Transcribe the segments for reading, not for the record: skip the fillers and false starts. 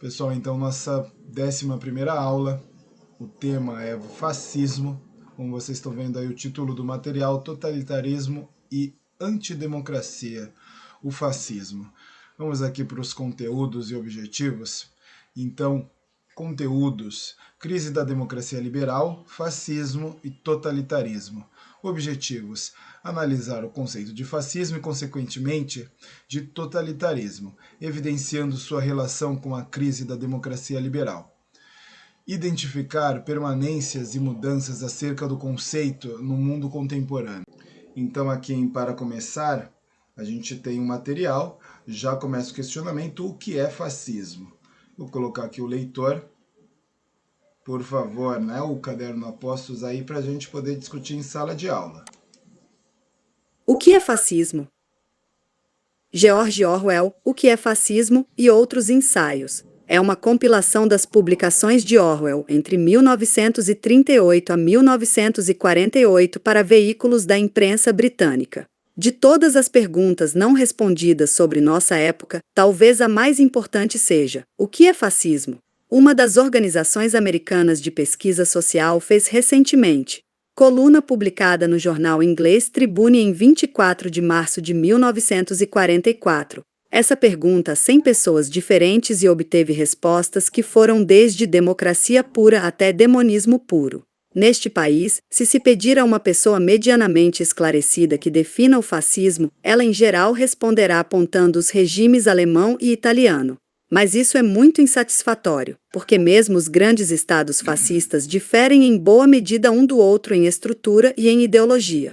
Pessoal, então nossa 11ª aula, o tema é fascismo, como vocês estão vendo aí o título do material, totalitarismo e antidemocracia, o fascismo. Vamos aqui para os conteúdos e objetivos. Então, conteúdos, crise da democracia liberal, fascismo e totalitarismo. Objetivos, analisar o conceito de fascismo e, consequentemente, de totalitarismo, evidenciando sua relação com a crise da democracia liberal. Identificar permanências e mudanças acerca do conceito no mundo contemporâneo. Então, aqui para começar, a gente tem um material, já começa o questionamento, o que é fascismo? Vou colocar aqui o leitor, por favor, né, o caderno Apostos aí para a gente poder discutir em sala de aula. O que é fascismo? George Orwell, O que é fascismo e outros ensaios. É uma compilação das publicações de Orwell entre 1938 a 1948 para veículos da imprensa britânica. De todas as perguntas não respondidas sobre nossa época, talvez a mais importante seja: o que é fascismo? Uma das organizações americanas de pesquisa social fez recentemente coluna publicada no jornal inglês Tribune em 24 de março de 1944. Essa pergunta a 100 pessoas diferentes e obteve respostas que foram desde democracia pura até demonismo puro. Neste país, se pedir a uma pessoa medianamente esclarecida que defina o fascismo, ela em geral responderá apontando os regimes alemão e italiano. Mas isso é muito insatisfatório, porque mesmo os grandes estados fascistas diferem em boa medida um do outro em estrutura e em ideologia.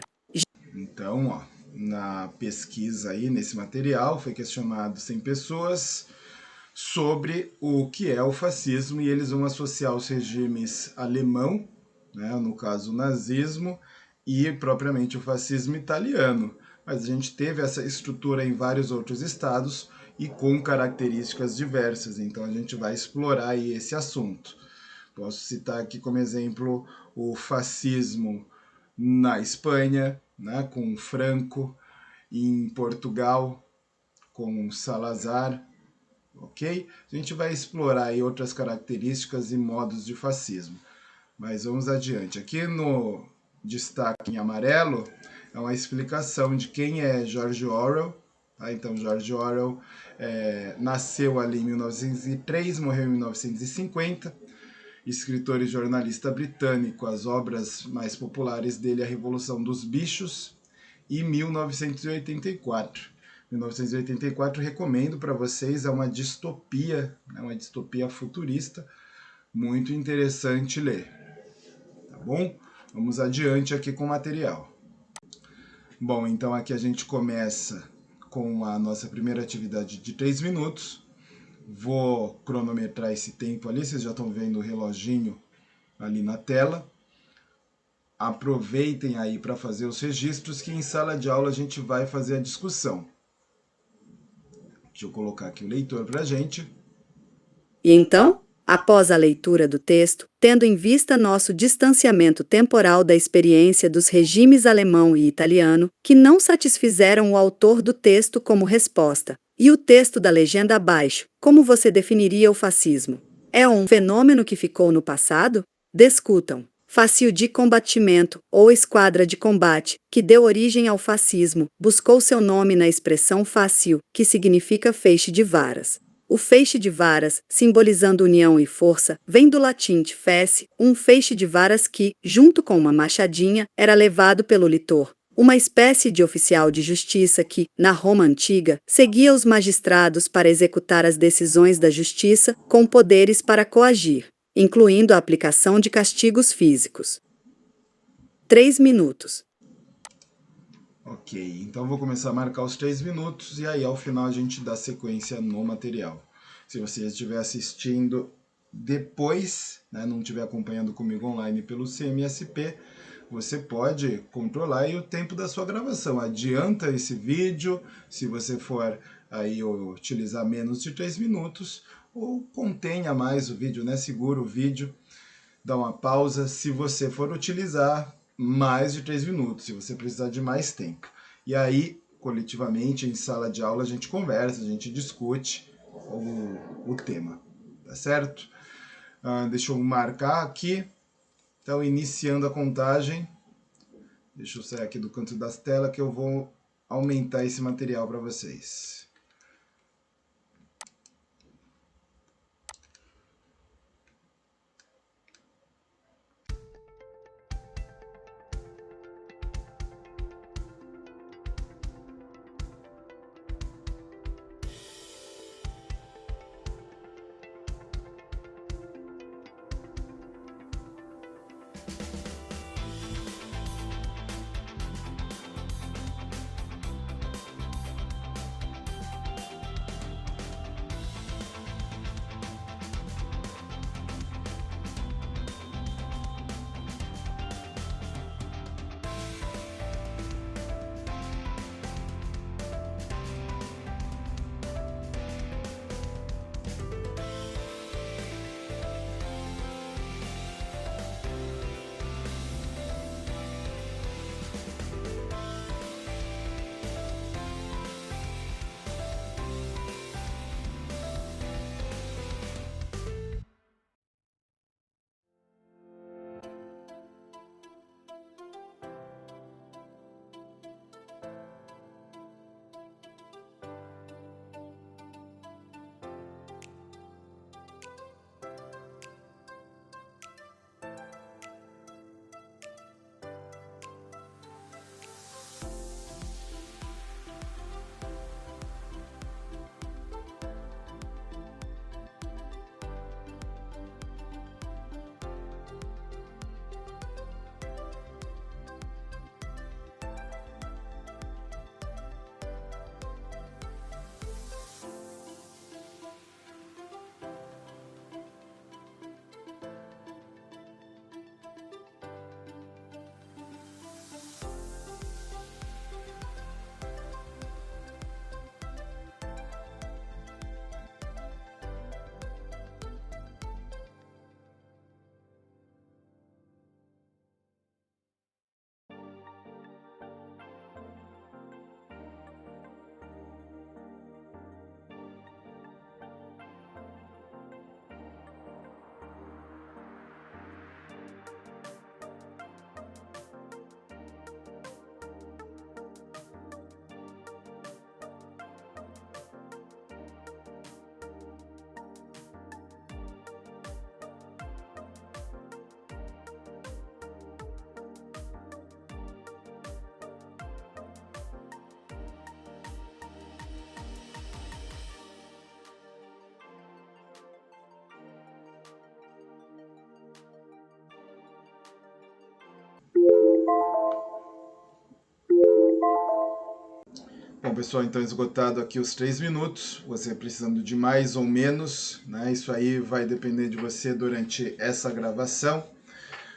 Então, ó, na pesquisa aí, nesse material, foi questionado 100 pessoas sobre o que é o fascismo e eles vão associar os regimes alemão, né, no caso o nazismo, e propriamente o fascismo italiano. Mas a gente teve essa estrutura em vários outros estados e com características diversas, então a gente vai explorar aí esse assunto. Posso citar aqui como exemplo o fascismo na Espanha, né, com Franco, em Portugal, com Salazar, ok? A gente vai explorar aí outras características e modos de fascismo. Mas vamos adiante. Aqui no destaque em amarelo é uma explicação de quem é George Orwell. Tá? Então, George Orwell nasceu ali em 1903, morreu em 1950. Escritor e jornalista britânico, as obras mais populares dele é A Revolução dos Bichos e 1984. 1984 recomendo para vocês, é uma distopia futurista, muito interessante ler. Tá bom? Vamos adiante aqui com o material. Bom, então aqui a gente começa com a nossa primeira atividade de 3 minutos. Vou cronometrar esse tempo ali, vocês já estão vendo o reloginho ali na tela. Aproveitem aí para fazer os registros que em sala de aula a gente vai fazer a discussão. Deixa eu colocar aqui o leitor para a gente. E então, após a leitura do texto, tendo em vista nosso distanciamento temporal da experiência dos regimes alemão e italiano, que não satisfizeram o autor do texto como resposta, e o texto da legenda abaixo, como você definiria o fascismo? É um fenômeno que ficou no passado? Discutam. Fácil de combatimento, ou esquadra de combate, que deu origem ao fascismo, buscou seu nome na expressão fácil, que significa feixe de varas. O feixe de varas, simbolizando união e força, vem do latim fesse, um feixe de varas que, junto com uma machadinha, era levado pelo litor, uma espécie de oficial de justiça que, na Roma antiga, seguia os magistrados para executar as decisões da justiça com poderes para coagir, incluindo a aplicação de castigos físicos. 3 minutos. Ok, então vou começar a marcar os 3 minutos e aí ao final a gente dá sequência no material. Se você estiver assistindo depois, né, não estiver acompanhando comigo online pelo CMSP, você pode controlar aí o tempo da sua gravação. Adianta esse vídeo, se você for aí utilizar menos de 3 minutos, ou contenha mais o vídeo, né? Segura o vídeo, dá uma pausa se você for utilizar mais de 3 minutos, se você precisar de mais tempo. E aí, coletivamente, em sala de aula, a gente conversa, a gente discute o tema, tá tá certo? Deixa eu marcar aqui. Então, iniciando a contagem. Deixa eu sair aqui do canto das telas que eu vou aumentar esse material para vocês. Bom, pessoal, então esgotado aqui os 3 minutos, você precisando de mais ou menos, né? Isso aí vai depender de você durante essa gravação.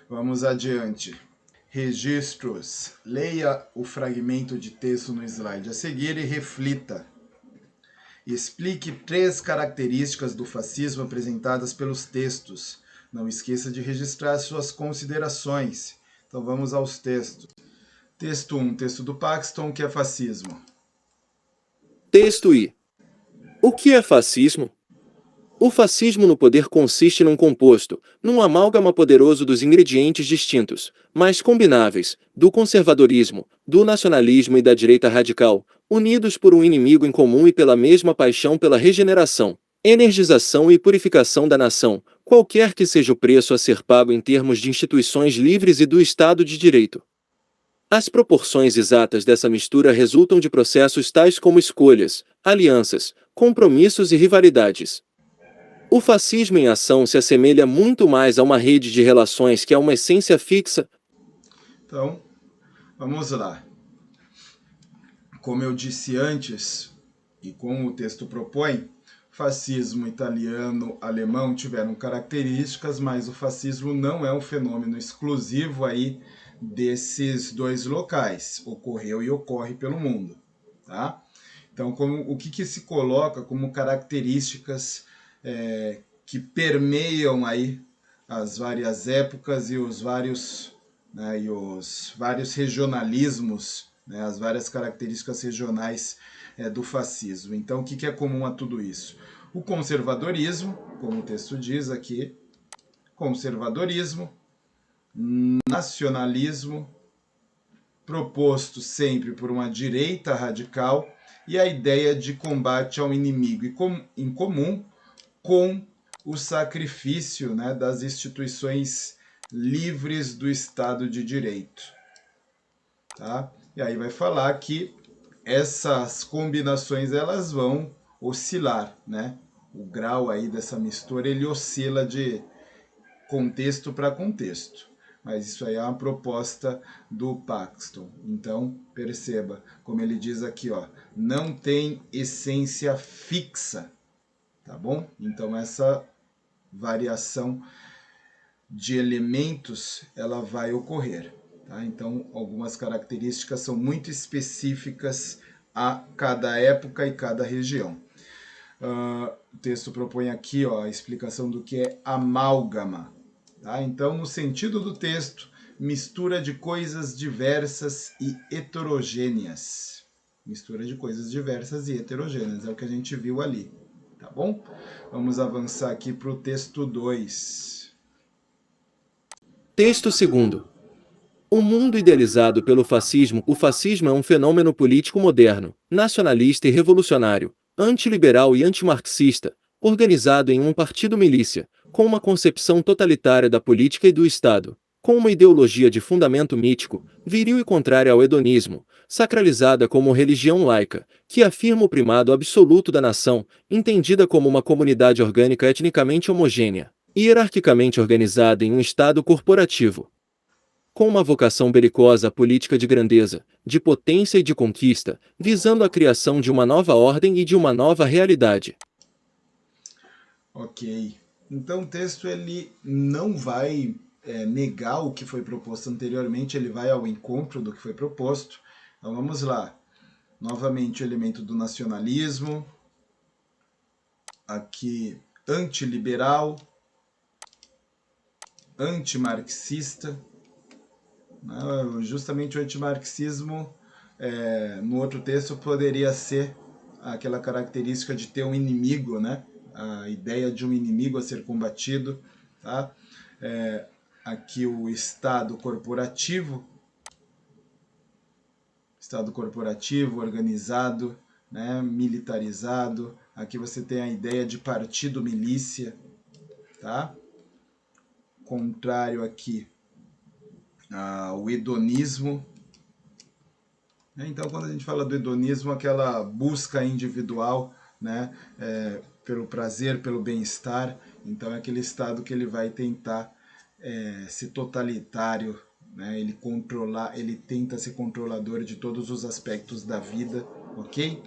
Vamos adiante. Registros. Leia o fragmento de texto no slide a seguir e reflita. Explique 3 características do fascismo apresentadas pelos textos. Não esqueça de registrar suas considerações. Então vamos aos textos. Texto 1, texto do Paxton, que é fascismo. Texto I. O que é fascismo? O fascismo no poder consiste num composto, num amálgama poderoso dos ingredientes distintos, mas combináveis, do conservadorismo, do nacionalismo e da direita radical, unidos por um inimigo em comum e pela mesma paixão pela regeneração, energização e purificação da nação, qualquer que seja o preço a ser pago em termos de instituições livres e do Estado de Direito. As proporções exatas dessa mistura resultam de processos tais como escolhas, alianças, compromissos e rivalidades. O fascismo em ação se assemelha muito mais a uma rede de relações que a uma essência fixa. Então, vamos lá. Como eu disse antes, e como o texto propõe, fascismo italiano, alemão tiveram características, mas o fascismo não é um fenômeno exclusivo aí desses 2 locais. Ocorreu e ocorre pelo mundo, tá? Então, o que se coloca como características que permeiam aí as várias épocas e os vários regionalismos, né, as várias características regionais do fascismo. Então, o que é comum a tudo isso? O conservadorismo, como o texto diz aqui, conservadorismo, nacionalismo, proposto sempre por uma direita radical, e a ideia de combate ao inimigo em comum com o sacrifício, né, das instituições livres do Estado de Direito. Tá? E aí vai falar que essas combinações elas vão oscilar, né? O grau aí dessa mistura ele oscila de contexto para contexto. Mas isso aí é uma proposta do Paxton. Então, perceba, como ele diz aqui, ó, não tem essência fixa, tá bom? Então, essa variação de elementos, ela vai ocorrer, tá? Então, algumas características são muito específicas a cada época e cada região. O texto propõe aqui, ó, a explicação do que é amálgama. Tá? Então, no sentido do texto, mistura de coisas diversas e heterogêneas. Mistura de coisas diversas e heterogêneas, é o que a gente viu ali. Tá bom? Vamos avançar aqui para o texto 2. Texto 2. O mundo idealizado pelo fascismo. O fascismo é um fenômeno político moderno, nacionalista e revolucionário, antiliberal e antimarxista, organizado em um partido milícia, com uma concepção totalitária da política e do Estado, com uma ideologia de fundamento mítico, viril e contrária ao hedonismo, sacralizada como religião laica, que afirma o primado absoluto da nação, entendida como uma comunidade orgânica etnicamente homogênea, hierarquicamente organizada em um Estado corporativo. Com uma vocação belicosa à política de grandeza, de potência e de conquista, visando a criação de uma nova ordem e de uma nova realidade. Ok. Então o texto ele não vai negar o que foi proposto anteriormente, ele vai ao encontro do que foi proposto. Então vamos lá. Novamente o elemento do nacionalismo, aqui antiliberal, antimarxista. Justamente o antimarxismo, no outro texto, poderia ser aquela característica de ter um inimigo, né? A ideia de um inimigo a ser combatido. Tá? Aqui o Estado corporativo organizado, né? Militarizado. Aqui você tem a ideia de partido milícia. Tá? Contrário aqui o hedonismo. Então, quando a gente fala do hedonismo, aquela busca individual, né, pelo prazer, pelo bem-estar, então é aquele estado que ele vai tentar ser totalitário, né, ele tenta ser controlador de todos os aspectos da vida, ok?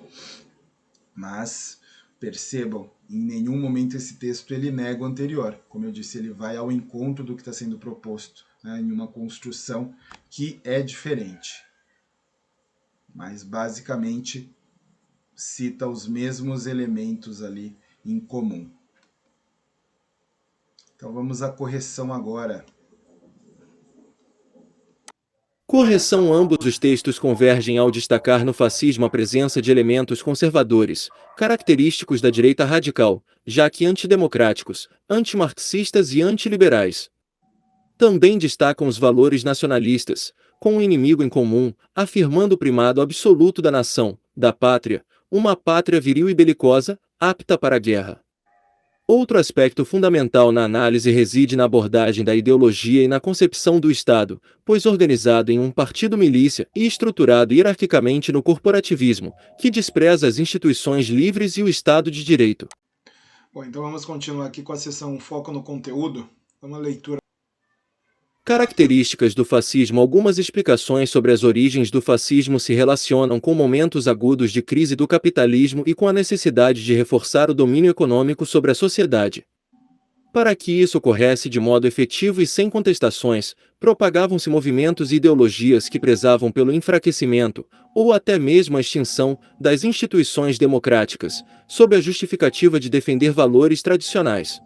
Mas percebam, em nenhum momento esse texto ele nega o anterior. Como eu disse, ele vai ao encontro do que está sendo proposto, né, em uma construção que é diferente. Mas basicamente cita os mesmos elementos ali em comum. Então vamos à correção agora. Correção. Ambos os textos convergem ao destacar no fascismo a presença de elementos conservadores, característicos da direita radical, já que antidemocráticos, antimarxistas e antiliberais. Também destacam os valores nacionalistas, com um inimigo em comum, afirmando o primado absoluto da nação, da pátria, uma pátria viril e belicosa, apta para a guerra. Outro aspecto fundamental na análise reside na abordagem da ideologia e na concepção do Estado, pois organizado em um partido milícia e estruturado hierarquicamente no corporativismo, que despreza as instituições livres e o Estado de Direito. Bom, então vamos continuar aqui com a seção Foco no Conteúdo. Uma leitura. Características do fascismo. Algumas explicações sobre as origens do fascismo se relacionam com momentos agudos de crise do capitalismo e com a necessidade de reforçar o domínio econômico sobre a sociedade. Para que isso ocorresse de modo efetivo e sem contestações, propagavam-se movimentos e ideologias que prezavam pelo enfraquecimento, ou até mesmo a extinção, das instituições democráticas, sob a justificativa de defender valores tradicionais.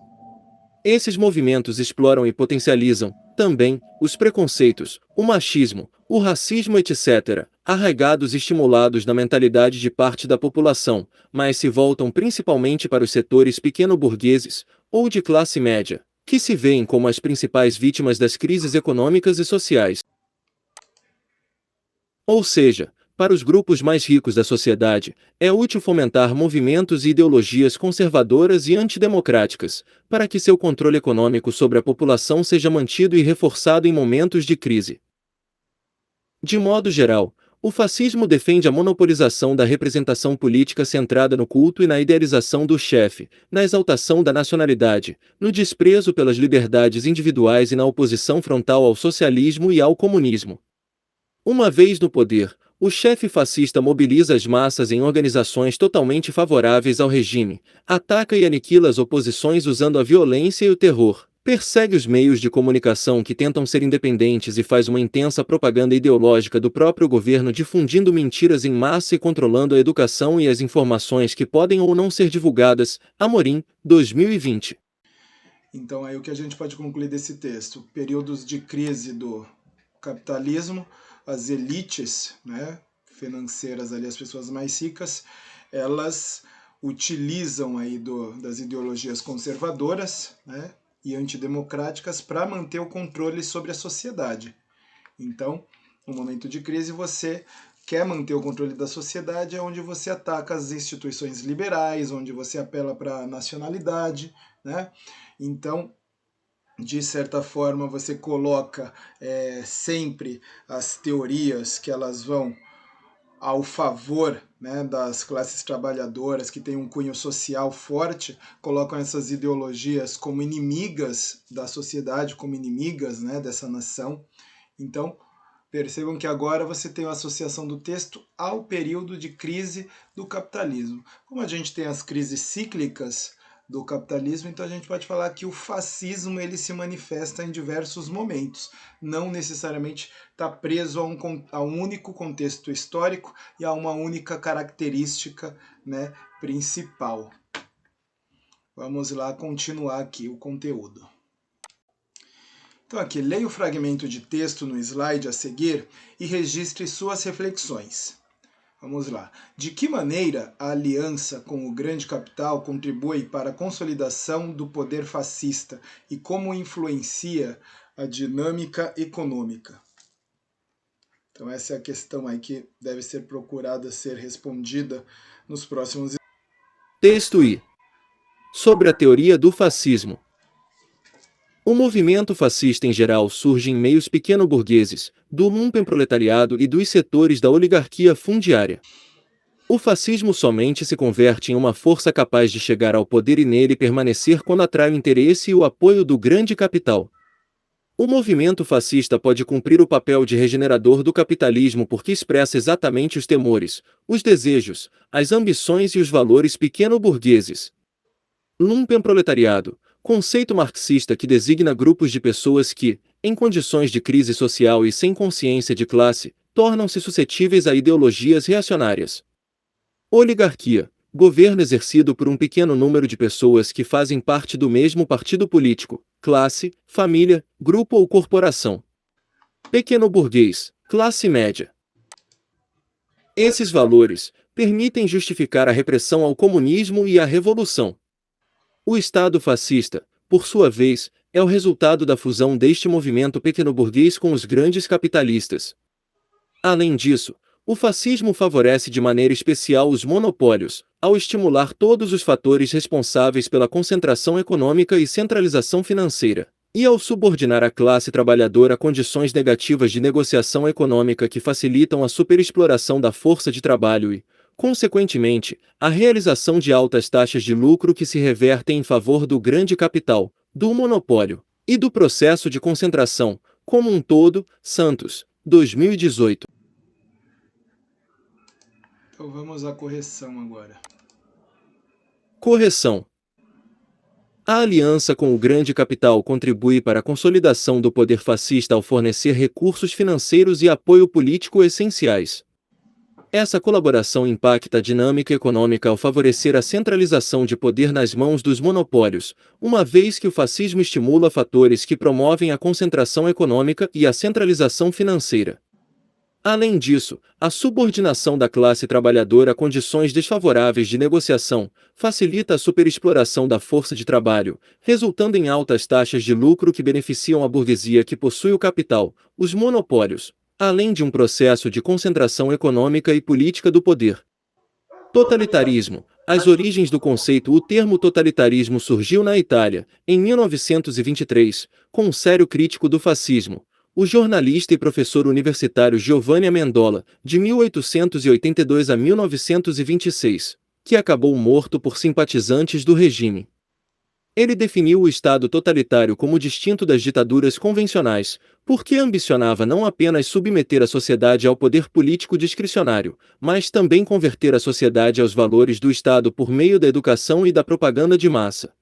Esses movimentos exploram e potencializam, Também, os preconceitos, o machismo, o racismo, etc., arraigados e estimulados na mentalidade de parte da população, mas se voltam principalmente para os setores pequeno-burgueses, ou de classe média, que se veem como as principais vítimas das crises econômicas e sociais. Ou seja, para os grupos mais ricos da sociedade, é útil fomentar movimentos e ideologias conservadoras e antidemocráticas, para que seu controle econômico sobre a população seja mantido e reforçado em momentos de crise. De modo geral, o fascismo defende a monopolização da representação política centrada no culto e na idealização do chefe, na exaltação da nacionalidade, no desprezo pelas liberdades individuais e na oposição frontal ao socialismo e ao comunismo. Uma vez no poder, o chefe fascista mobiliza as massas em organizações totalmente favoráveis ao regime, ataca e aniquila as oposições usando a violência e o terror, persegue os meios de comunicação que tentam ser independentes e faz uma intensa propaganda ideológica do próprio governo difundindo mentiras em massa e controlando a educação e as informações que podem ou não ser divulgadas. Amorim, 2020. Então aí o que a gente pode concluir desse texto? Períodos de crise do capitalismo, as elites, né, financeiras ali, as pessoas mais ricas, elas utilizam aí das ideologias conservadoras, né, e antidemocráticas para manter o controle sobre a sociedade. Então, no momento de crise, você quer manter o controle da sociedade, é onde você ataca as instituições liberais, onde você apela para a nacionalidade, né? Então, de certa forma, você coloca sempre as teorias que elas vão ao favor, né, das classes trabalhadoras, que têm um cunho social forte, colocam essas ideologias como inimigas da sociedade, como inimigas, né, dessa nação. Então, percebam que agora você tem a associação do texto ao período de crise do capitalismo. Como a gente tem as crises cíclicas do capitalismo, então a gente pode falar que o fascismo ele se manifesta em diversos momentos, não necessariamente está preso a um único contexto histórico e a uma única característica, né, principal. Vamos lá continuar aqui o conteúdo. Então aqui, leia o fragmento de texto no slide a seguir e registre suas reflexões. Vamos lá. De que maneira a aliança com o grande capital contribui para a consolidação do poder fascista e como influencia a dinâmica econômica? Então essa é a questão aí que deve ser procurada ser respondida nos próximos... Texto I. Sobre a teoria do fascismo. O movimento fascista em geral surge em meios pequeno-burgueses, do lumpenproletariado e dos setores da oligarquia fundiária. O fascismo somente se converte em uma força capaz de chegar ao poder e nele permanecer quando atrai o interesse e o apoio do grande capital. O movimento fascista pode cumprir o papel de regenerador do capitalismo porque expressa exatamente os temores, os desejos, as ambições e os valores pequeno-burgueses. Lumpenproletariado, conceito marxista que designa grupos de pessoas que, em condições de crise social e sem consciência de classe, tornam-se suscetíveis a ideologias reacionárias. Oligarquia, governo exercido por um pequeno número de pessoas que fazem parte do mesmo partido político, classe, família, grupo ou corporação. Pequeno burguês, classe média. Esses valores permitem justificar a repressão ao comunismo e à revolução. O Estado fascista, por sua vez, é o resultado da fusão deste movimento pequeno-burguês com os grandes capitalistas. Além disso, o fascismo favorece de maneira especial os monopólios, ao estimular todos os fatores responsáveis pela concentração econômica e centralização financeira, e ao subordinar a classe trabalhadora a condições negativas de negociação econômica que facilitam a superexploração da força de trabalho e, consequentemente, a realização de altas taxas de lucro que se revertem em favor do grande capital, do monopólio e do processo de concentração, como um todo. Santos, 2018. Então vamos à correção agora. Correção. A aliança com o grande capital contribui para a consolidação do poder fascista ao fornecer recursos financeiros e apoio político essenciais. Essa colaboração impacta a dinâmica econômica ao favorecer a centralização de poder nas mãos dos monopólios, uma vez que o fascismo estimula fatores que promovem a concentração econômica e a centralização financeira. Além disso, a subordinação da classe trabalhadora a condições desfavoráveis de negociação facilita a superexploração da força de trabalho, resultando em altas taxas de lucro que beneficiam a burguesia que possui o capital, os monopólios, além de um processo de concentração econômica e política do poder. Totalitarismo. As origens do conceito. O termo totalitarismo surgiu na Itália, em 1923, com um sério crítico do fascismo, o jornalista e professor universitário Giovanni Amendola, de 1882 a 1926, que acabou morto por simpatizantes do regime. Ele definiu o Estado totalitário como distinto das ditaduras convencionais, porque ambicionava não apenas submeter a sociedade ao poder político discricionário, mas também converter a sociedade aos valores do Estado por meio da educação e da propaganda de massa.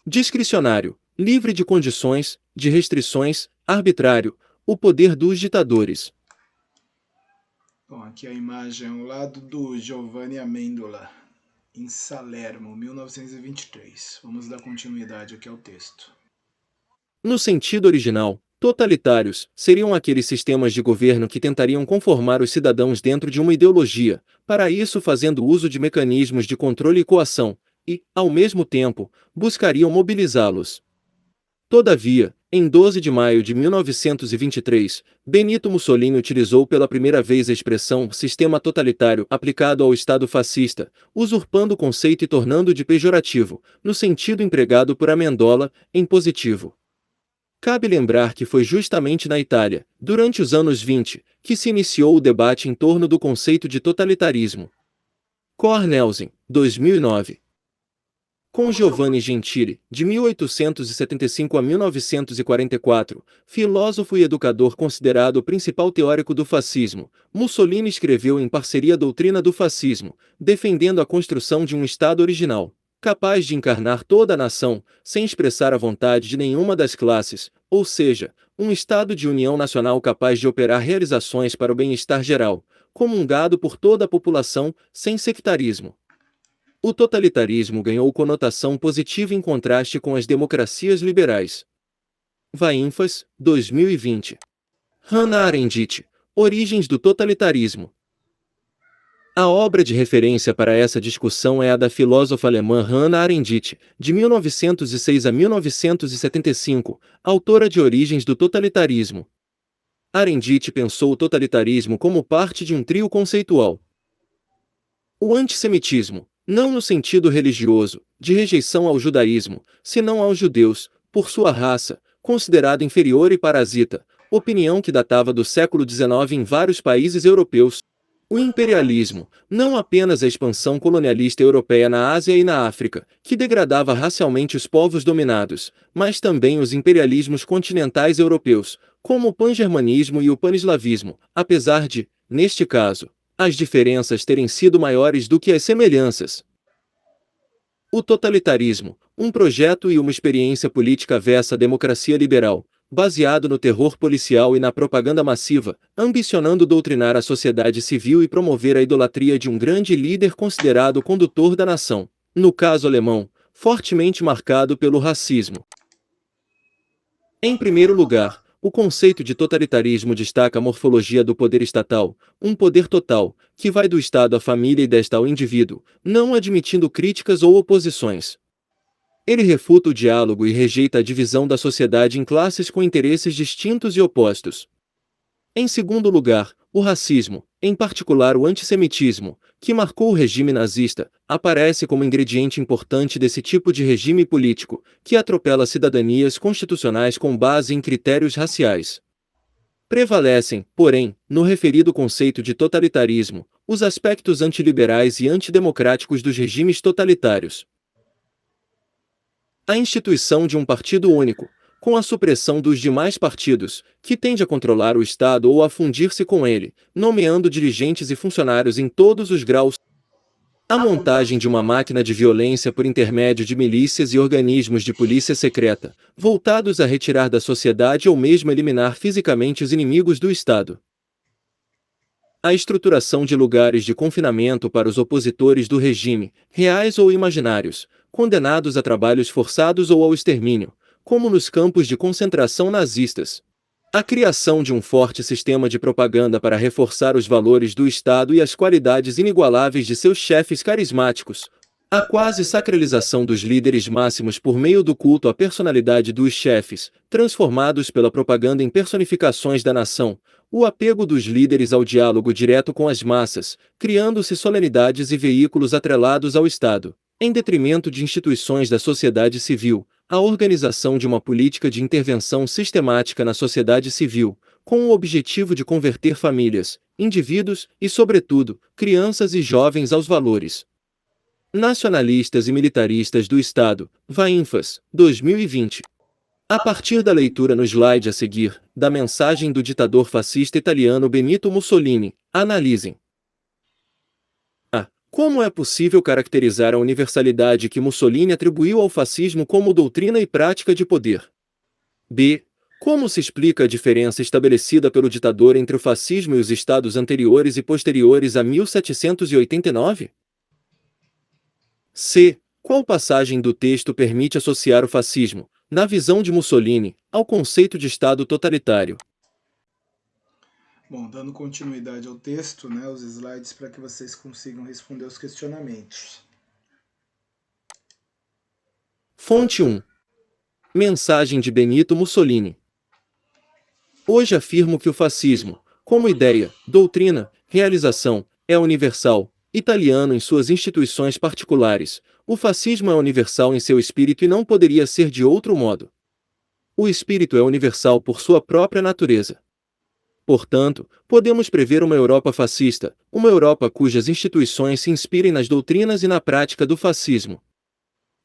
Discricionário, livre de condições, de restrições, arbitrário, o poder dos ditadores. Bom, aqui a imagem ao lado do Giovanni Amendola, em Salerno, 1923. Vamos dar continuidade aqui ao texto. No sentido original, totalitários seriam aqueles sistemas de governo que tentariam conformar os cidadãos dentro de uma ideologia, para isso fazendo uso de mecanismos de controle e coação, e, ao mesmo tempo, buscariam mobilizá-los. Todavia, em 12 de maio de 1923, Benito Mussolini utilizou pela primeira vez a expressão sistema totalitário aplicado ao Estado fascista, usurpando o conceito e tornando-o de pejorativo, no sentido empregado por Amendola, em positivo. Cabe lembrar que foi justamente na Itália, durante os anos 20, que se iniciou o debate em torno do conceito de totalitarismo. Cornelsen, 2009. Com Giovanni Gentili, de 1875 a 1944, filósofo e educador considerado o principal teórico do fascismo, Mussolini escreveu em parceria a doutrina do fascismo, defendendo a construção de um Estado original, capaz de encarnar toda a nação, sem expressar a vontade de nenhuma das classes, ou seja, um Estado de união nacional capaz de operar realizações para o bem-estar geral, comungado por toda a população, sem sectarismo. O totalitarismo ganhou conotação positiva em contraste com as democracias liberais. Vainfas, 2020. Hannah Arendt, Origens do totalitarismo. A obra de referência para essa discussão é a da filósofa alemã Hannah Arendt, de 1906 a 1975, autora de Origens do totalitarismo. Arendt pensou o totalitarismo como parte de um trio conceitual. O antissemitismo, não no sentido religioso, de rejeição ao judaísmo, senão aos judeus, por sua raça, considerada inferior e parasita, opinião que datava do século XIX em vários países europeus. O imperialismo, não apenas a expansão colonialista europeia na Ásia e na África, que degradava racialmente os povos dominados, mas também os imperialismos continentais europeus, como o pan-germanismo e o pan-eslavismo, apesar de, neste caso, as diferenças terem sido maiores do que as semelhanças. O totalitarismo, um projeto e uma experiência política versa a democracia liberal, baseado no terror policial e na propaganda massiva, ambicionando doutrinar a sociedade civil e promover a idolatria de um grande líder considerado o condutor da nação, no caso alemão, fortemente marcado pelo racismo. Em primeiro lugar, o conceito de totalitarismo destaca a morfologia do poder estatal, um poder total, que vai do Estado à família e desta ao indivíduo, não admitindo críticas ou oposições. Ele refuta o diálogo e rejeita a divisão da sociedade em classes com interesses distintos e opostos. Em segundo lugar, o racismo, em particular o antissemitismo, que marcou o regime nazista, aparece como ingrediente importante desse tipo de regime político, que atropela cidadanias constitucionais com base em critérios raciais. Prevalecem, porém, no referido conceito de totalitarismo, os aspectos antiliberais e antidemocráticos dos regimes totalitários. A instituição de um partido único, com a supressão dos demais partidos, que tende a controlar o Estado ou a fundir-se com ele, nomeando dirigentes e funcionários em todos os graus. A montagem de uma máquina de violência por intermédio de milícias e organismos de polícia secreta, voltados a retirar da sociedade ou mesmo eliminar fisicamente os inimigos do Estado. A estruturação de lugares de confinamento para os opositores do regime, reais ou imaginários, condenados a trabalhos forçados ou ao extermínio, como nos campos de concentração nazistas. A criação de um forte sistema de propaganda para reforçar os valores do Estado e as qualidades inigualáveis de seus chefes carismáticos. A quase sacralização dos líderes máximos por meio do culto à personalidade dos chefes, transformados pela propaganda em personificações da nação. O apego dos líderes ao diálogo direto com as massas, criando-se solenidades e veículos atrelados ao Estado, em detrimento de instituições da sociedade civil. A organização de uma política de intervenção sistemática na sociedade civil, com o objetivo de converter famílias, indivíduos e, sobretudo, crianças e jovens aos valores nacionalistas e militaristas do Estado. Vainfas, 2020. A partir da leitura no slide a seguir, da mensagem do ditador fascista italiano Benito Mussolini, analisem. A. Como é possível caracterizar a universalidade que Mussolini atribuiu ao fascismo como doutrina e prática de poder? B. Como se explica a diferença estabelecida pelo ditador entre o fascismo e os estados anteriores e posteriores a 1789? C. Qual passagem do texto permite associar o fascismo, na visão de Mussolini, ao conceito de Estado totalitário? Bom, dando continuidade ao texto, os slides para que vocês consigam responder os questionamentos. Fonte 1. Mensagem de Benito Mussolini. Hoje afirmo que o fascismo, como ideia, doutrina, realização, é universal, italiano em suas instituições particulares. O fascismo é universal em seu espírito e não poderia ser de outro modo. O espírito é universal por sua própria natureza. Portanto, podemos prever uma Europa fascista, uma Europa cujas instituições se inspirem nas doutrinas e na prática do fascismo.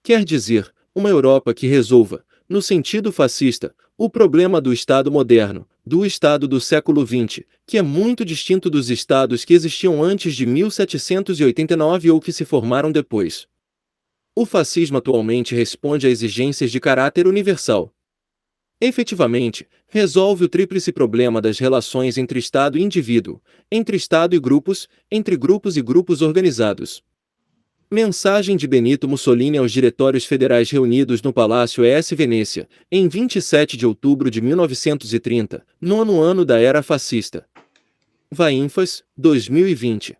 Quer dizer, uma Europa que resolva, no sentido fascista, o problema do Estado moderno, do Estado do século XX, que é muito distinto dos Estados que existiam antes de 1789 ou que se formaram depois. O fascismo atualmente responde a exigências de caráter universal. Efetivamente, resolve o tríplice problema das relações entre Estado e indivíduo, entre Estado e grupos e grupos organizados. Mensagem de Benito Mussolini aos diretórios federais reunidos no Palácio ES Venécia, em 27 de outubro de 1930, nono ano da era fascista. Vainfas, 2020.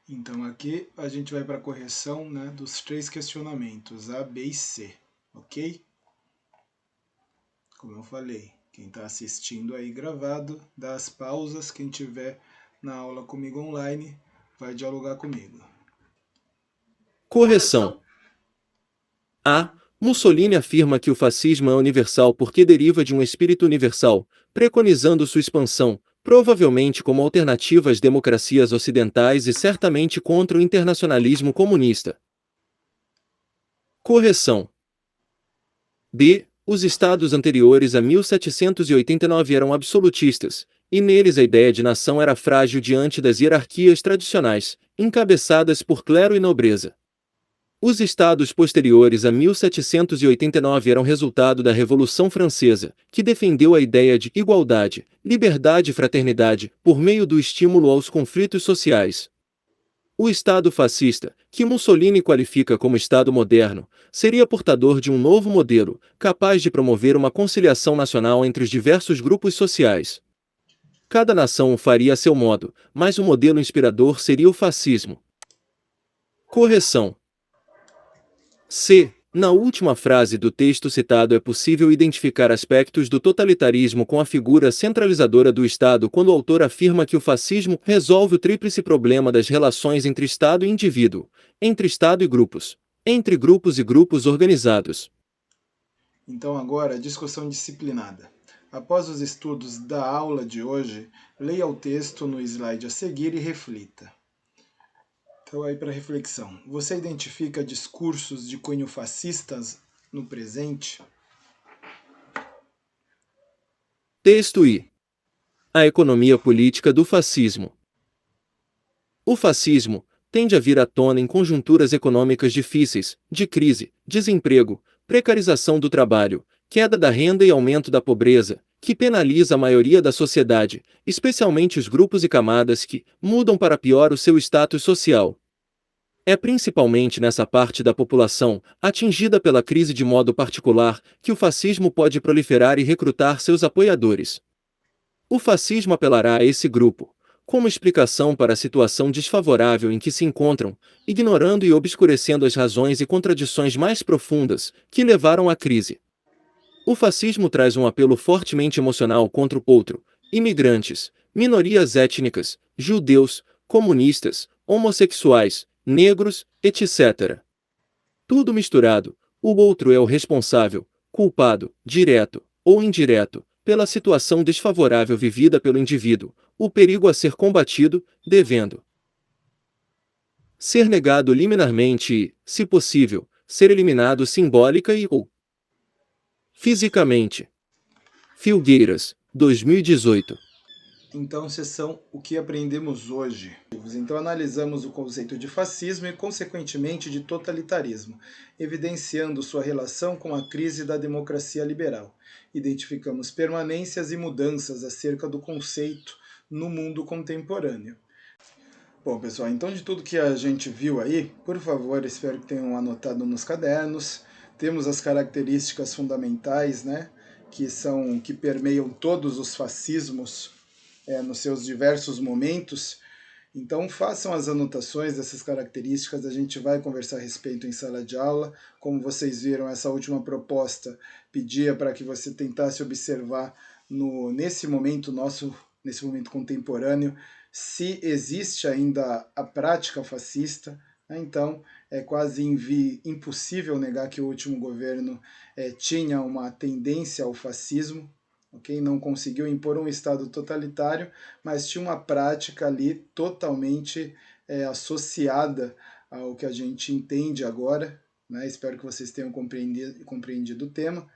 Então aqui a gente vai para a correção dos 3 questionamentos, A, B e C, ok? Como eu falei, quem está assistindo aí gravado, dá as pausas, quem tiver na aula comigo online, vai dialogar comigo. Correção. A. Mussolini afirma que o fascismo é universal porque deriva de um espírito universal, preconizando sua expansão, provavelmente como alternativa às democracias ocidentais e certamente contra o internacionalismo comunista. Correção. B. Os estados anteriores a 1789 eram absolutistas, e neles a ideia de nação era frágil diante das hierarquias tradicionais, encabeçadas por clero e nobreza. Os estados posteriores a 1789 eram resultado da Revolução Francesa, que defendeu a ideia de igualdade, liberdade e fraternidade, por meio do estímulo aos conflitos sociais. O Estado fascista, que Mussolini qualifica como Estado moderno, seria portador de um novo modelo, capaz de promover uma conciliação nacional entre os diversos grupos sociais. Cada nação o faria a seu modo, mas o modelo inspirador seria o fascismo. Correção. C. Na última frase do texto citado é possível identificar aspectos do totalitarismo com a figura centralizadora do Estado quando o autor afirma que o fascismo resolve o tríplice problema das relações entre Estado e indivíduo, entre Estado e grupos, entre grupos e grupos organizados. Então agora, discussão disciplinada. Após os estudos da aula de hoje, leia o texto no slide a seguir e reflita. Então aí para reflexão. Você identifica discursos de cunho fascistas no presente? Texto I. A economia política do fascismo. O fascismo tende a vir à tona em conjunturas econômicas difíceis, de crise, desemprego, precarização do trabalho, queda da renda e aumento da pobreza, que penaliza a maioria da sociedade, especialmente os grupos e camadas que mudam para pior o seu status social. É principalmente nessa parte da população, atingida pela crise de modo particular, que o fascismo pode proliferar e recrutar seus apoiadores. O fascismo apelará a esse grupo, como explicação para a situação desfavorável em que se encontram, ignorando e obscurecendo as razões e contradições mais profundas que levaram à crise. O fascismo traz um apelo fortemente emocional contra o outro, imigrantes, minorias étnicas, judeus, comunistas, homossexuais, negros, etc. Tudo misturado, o outro é o responsável, culpado, direto ou indireto, pela situação desfavorável vivida pelo indivíduo, o perigo a ser combatido, devendo ser negado liminarmente e, se possível, ser eliminado simbólica e ou fisicamente. Filgueiras, 2018. Então, seção O que aprendemos hoje. Então, analisamos o conceito de fascismo e, consequentemente, de totalitarismo, evidenciando sua relação com a crise da democracia liberal. Identificamos permanências e mudanças acerca do conceito no mundo contemporâneo. Bom, pessoal, então de tudo que a gente viu aí, por favor, espero que tenham anotado nos cadernos. Temos as características fundamentais, né, que permeiam todos os fascismos nos seus diversos momentos. Então façam as anotações dessas características, a gente vai conversar a respeito em sala de aula. Como vocês viram, essa última proposta pedia para que você tentasse observar nesse momento nosso, nesse momento contemporâneo, se existe ainda a prática fascista, né? Então é quase impossível negar que o último governo tinha uma tendência ao fascismo, okay? Não conseguiu impor um Estado totalitário, mas tinha uma prática ali totalmente associada ao que a gente entende agora, né? Espero que vocês tenham compreendido o tema,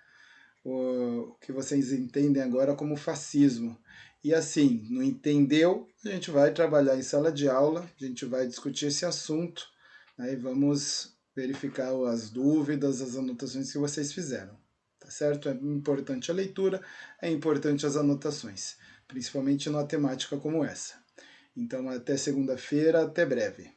o que vocês entendem agora como fascismo. E assim, não entendeu? A gente vai trabalhar em sala de aula, a gente vai discutir esse assunto, né? E vamos verificar as dúvidas, as anotações que vocês fizeram. Tá certo? É importante a leitura, é importante as anotações, principalmente numa temática como essa. Então, até segunda-feira, até breve.